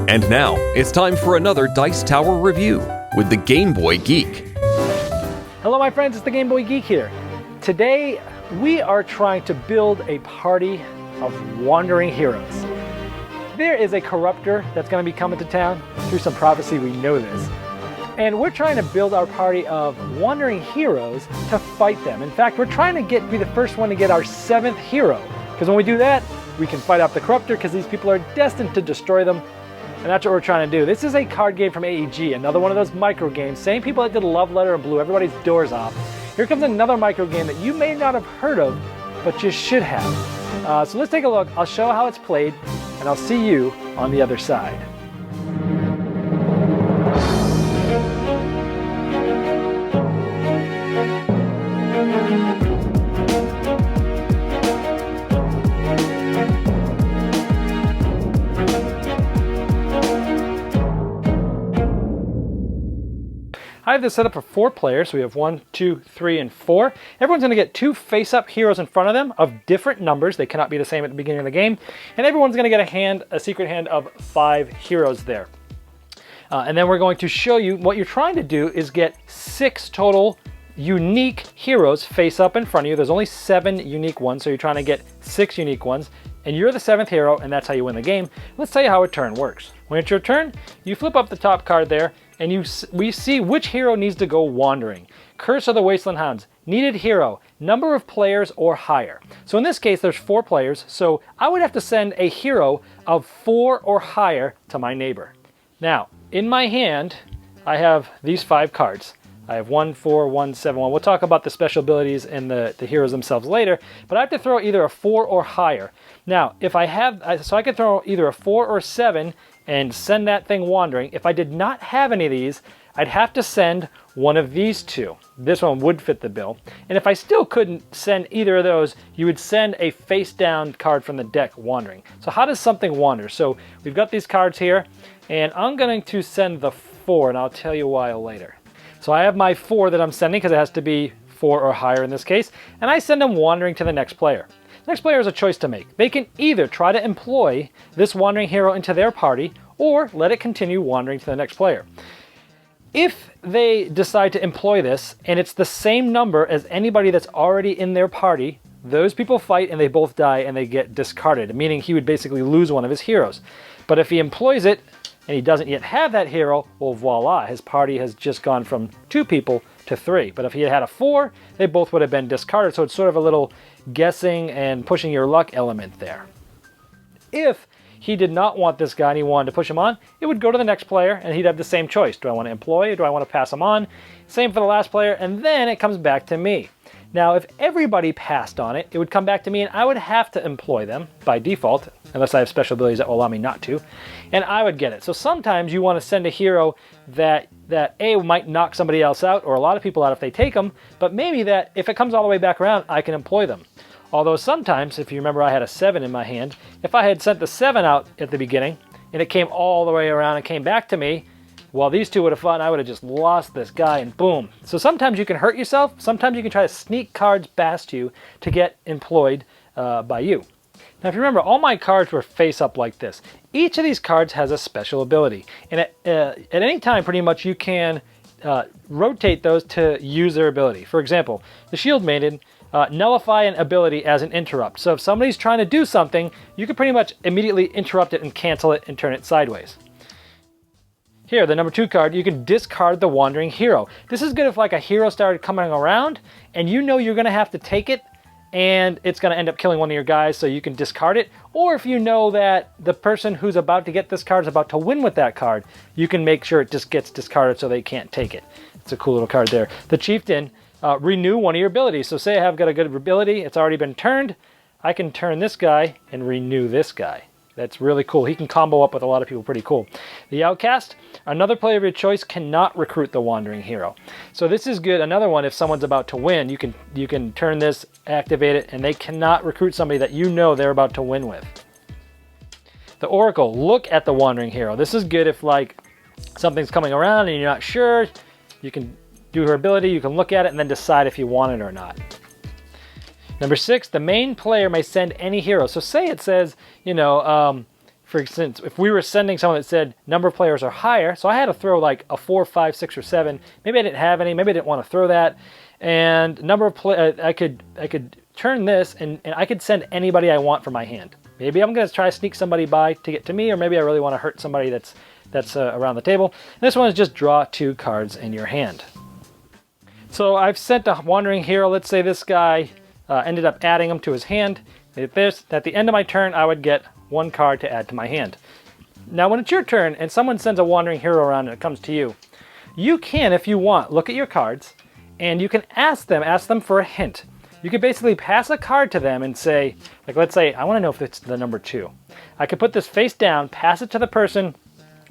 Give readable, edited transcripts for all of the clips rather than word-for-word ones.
And now, it's time for another Dice Tower review with the Game Boy Geek. Hello my friends, it's the Game Boy Geek here. Today, we are trying to build a party of wandering heroes. There is a corruptor that's going to be coming to town. Through some prophecy, we know this. And we're trying to build our party of wandering heroes to fight them. In fact, we're trying to be the first one to get our 7th hero. Because when we do that, we can fight off the corruptor because these people are destined to destroy them. And that's what we're trying to do. This is a card game from AEG, another one of those micro games. Same people that did Love Letter and blew everybody's doors off. Here comes another micro game that you may not have heard of, but you should have. So let's take a look. I'll show how it's played, and I'll see you on the other side. I have this set up for 4 players, so we have 1, 2, 3, and 4. Everyone's going to get 2 face-up heroes in front of them of different numbers. They cannot be the same at the beginning of the game. And everyone's going to get a secret hand of 5 heroes there. And then we're going to show you what you're trying to do is get 6 total unique heroes face up in front of you. There's only 7 unique ones, so you're trying to get 6 unique ones. And you're the 7th hero, and that's how you win the game. Let's tell you how a turn works. When it's your turn, you flip up the top card there, and we see which hero needs to go wandering. Curse of the Wasteland Hounds, needed hero, number of players or higher. So in this case, there's 4 players, so I would have to send a hero of 4 or higher to my neighbor. Now, in my hand, I have these 5 cards. I have 1, 4, 1, 7, 1. We'll talk about the special abilities and the heroes themselves later, but I have to throw either a 4 or higher. Now, if I have, so I could throw either a 4 or 7 and send that thing wandering. If I did not have any of these, I'd have to send one of these 2. This one would fit the bill. And if I still couldn't send either of those, you would send a face down card from the deck wandering. So how does something wander? So we've got these cards here, and I'm going to send the 4, and I'll tell you why later. So I have my 4 that I'm sending because it has to be 4 or higher in this case, and I send them wandering to the next player. The next player has a choice to make. They can either try to employ this wandering hero into their party or let it continue wandering to the next player. If they decide to employ this and it's the same number as anybody that's already in their party, those people fight and they both die and they get discarded, meaning he would basically lose one of his heroes. But if he employs it and he doesn't yet have that hero, well, voila, his party has just gone from 2 people to 3. But if he had had a 4, they both would have been discarded. So it's sort of a little guessing and pushing your luck element there. If he did not want this guy and he wanted to push him on, it would go to the next player and he'd have the same choice. Do I want to employ or do I want to pass him on? Same for the last player, and then it comes back to me. Now, if everybody passed on it, it would come back to me and I would have to employ them by default, unless I have special abilities that will allow me not to, and I would get it. So sometimes you want to send a hero that A, might knock somebody else out, or a lot of people out if they take them, but maybe that if it comes all the way back around, I can employ them. Although sometimes, if you remember I had a 7 in my hand, if I had sent the 7 out at the beginning, and it came all the way around and came back to me, well, these 2 would have fought, and I would have just lost this guy, and boom. So sometimes you can hurt yourself. Sometimes you can try to sneak cards past you to get employed by you. Now, if you remember, all my cards were face up like this. Each of these cards has a special ability. And at any time, pretty much, you can rotate those to use their ability. For example, the Shield Maiden, nullify an ability as an interrupt. So if somebody's trying to do something, you can pretty much immediately interrupt it and cancel it and turn it sideways. Here, the number 2 card, you can discard the wandering hero. This is good if like a hero started coming around and you know you're going to have to take it and it's going to end up killing one of your guys, so you can discard it. Or if you know that the person who's about to get this card is about to win with that card, you can make sure it just gets discarded so they can't take it. It's a cool little card there. The Chieftain, renew one of your abilities. So say I have got a good ability, it's already been turned, I can turn this guy and renew this guy. That's really cool. He can combo up with a lot of people, pretty cool. The Outcast, another player of your choice cannot recruit the wandering hero. So this is good. Another one, if someone's about to win, you can turn this, activate it, and they cannot recruit somebody that you know they're about to win with. The Oracle, look at the wandering hero. This is good if like something's coming around and you're not sure. You can do her ability, you can look at it and then decide if you want it or not. Number 6, the main player may send any hero. So say it says, for instance, if we were sending someone that said number of players are higher, so I had to throw like a 4, 5, 6, or 7. Maybe I didn't have any. Maybe I didn't want to throw that. And number of I could turn this and I could send anybody I want from my hand. Maybe I'm going to try to sneak somebody by to get to me, or maybe I really want to hurt somebody that's around the table. And this one is just draw 2 cards in your hand. So I've sent a wandering hero. Let's say this guy ended up adding them to his hand. At the end of my turn, I would get 1 card to add to my hand. Now, when it's your turn and someone sends a wandering hero around and it comes to you, you can, if you want, look at your cards and you can ask them for a hint. You could basically pass a card to them and say, like, let's say, I want to know if it's the number 2. I could put this face down, pass it to the person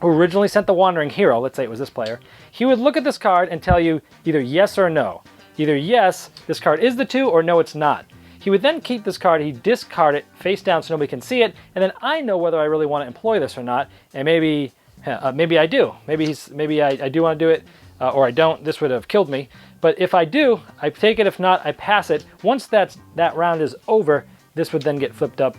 who originally sent the wandering hero. Let's say it was this player. He would look at this card and tell you either yes or no. Either yes, this card is the 2, or no, it's not. He would then keep this card, he'd discard it face down so nobody can see it, and then I know whether I really want to employ this or not, and maybe I do. Maybe I do want to do it, or I don't. This would have killed me. But if I do, I take it. If not, I pass it. Once that round is over, this would then get flipped up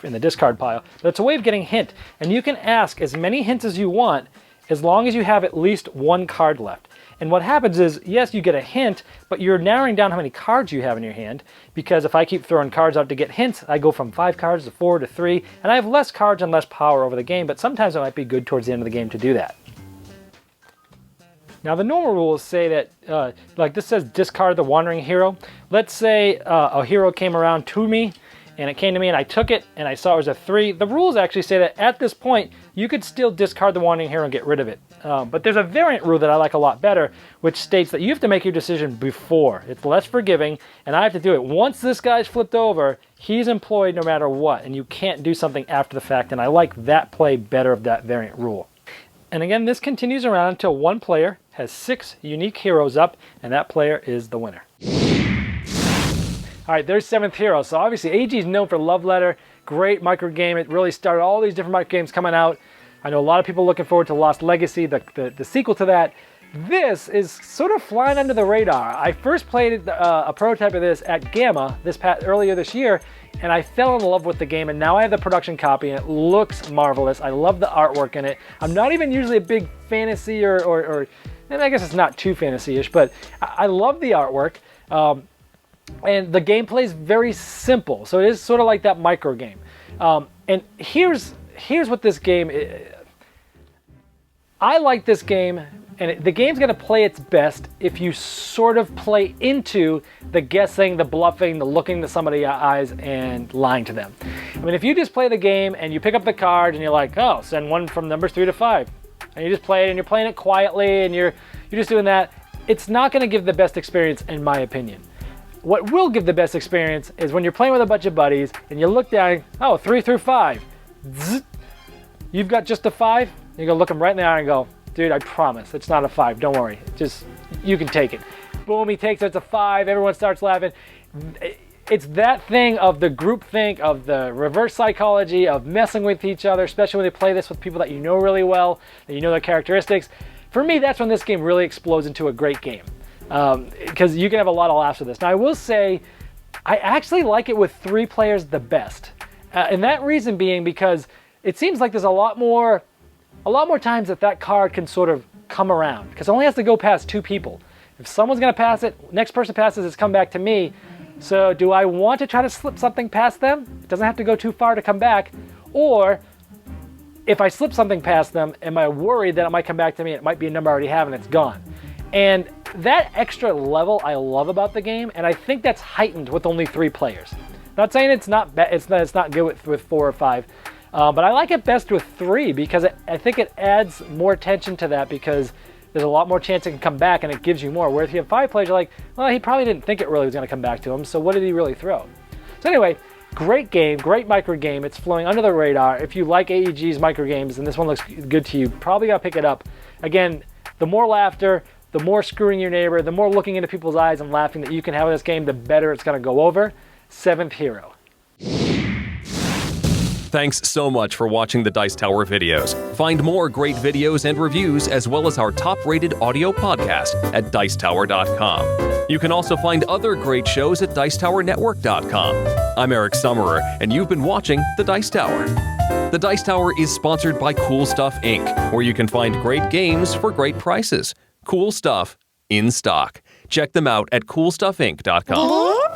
in the discard pile. But it's a way of getting a hint, and you can ask as many hints as you want as long as you have at least 1 card left. And what happens is, yes, you get a hint, but you're narrowing down how many cards you have in your hand, because if I keep throwing cards out to get hints, I go from 5 cards to 4 to 3, and I have less cards and less power over the game, but sometimes it might be good towards the end of the game to do that. Now, the normal rules say that, like this says discard the wandering hero. Let's say a hero came around to me, and it came to me and I took it and I saw it was a 3. The rules actually say that at this point, you could still discard the wandering hero and get rid of it. But there's a variant rule that I like a lot better, which states that you have to make your decision before. It's less forgiving, and I have to do it. Once this guy's flipped over, he's employed no matter what, and you can't do something after the fact, and I like that play better of that variant rule. And again, this continues around until one player has 6 unique heroes up, and that player is the winner. All right, there's 7th hero. So obviously AG is known for Love Letter, great micro game. It really started all these different micro games coming out. I know a lot of people looking forward to Lost Legacy, the sequel to that. This is sort of flying under the radar. I first played a prototype of this at Gamma earlier this year, and I fell in love with the game, and now I have the production copy, and it looks marvelous. I love the artwork in it. I'm not even usually a big fantasy or and I guess it's not too fantasy-ish, but I love the artwork. And the gameplay is very simple, so it is sort of like that micro game. And here's what this game is. I like this game, and the game's going to play its best if you sort of play into the guessing, the bluffing, the looking to somebody's eyes and lying to them. I mean, if you just play the game and you pick up the card and you're like, oh, send one from numbers 3 to 5, and you just play it and you're playing it quietly and you're just doing that, it's not going to give the best experience, in my opinion. What will give the best experience is when you're playing with a bunch of buddies and you look down, oh, 3 through 5. Zzz, you've got just a 5. You're going to look them right in the eye and go, dude, I promise, it's not a 5. Don't worry. Just, you can take it. Boom, he takes it. It's a 5. Everyone starts laughing. It's that thing of the group think, of the reverse psychology, of messing with each other, especially when they play this with people that you know really well, that you know their characteristics. For me, that's when this game really explodes into a great game. Because you can have a lot of laughs with this. Now, I will say, I actually like it with 3 players the best. And that reason being because it seems like there's a lot more times that card can sort of come around. Because it only has to go past 2 people. If someone's going to pass it, next person passes, it's come back to me. So do I want to try to slip something past them? It doesn't have to go too far to come back. Or if I slip something past them, am I worried that it might come back to me and it might be a number I already have and it's gone? And that extra level I love about the game, and I think that's heightened with only 3 players. Not saying it's not good with 4 or 5, but I like it best with 3 because I think it adds more attention to that because there's a lot more chance it can come back and it gives you more. Where if you have 5 players, you're like, well, he probably didn't think it really was going to come back to him, so what did he really throw? So anyway, great game, great micro game. It's flowing under the radar. If you like AEG's micro games and this one looks good to you, probably got to pick it up. Again, the more laughter, the more screwing your neighbor, the more looking into people's eyes and laughing that you can have in this game, the better it's going to go over. 7th hero. Thanks so much for watching the Dice Tower videos. Find more great videos and reviews, as well as our top-rated audio podcast at Dicetower.com. You can also find other great shows at DicetowerNetwork.com. I'm Eric Summerer, and you've been watching the Dice Tower. The Dice Tower is sponsored by Cool Stuff Inc., where you can find great games for great prices. Cool stuff in stock. Check them out at coolstuffinc.com.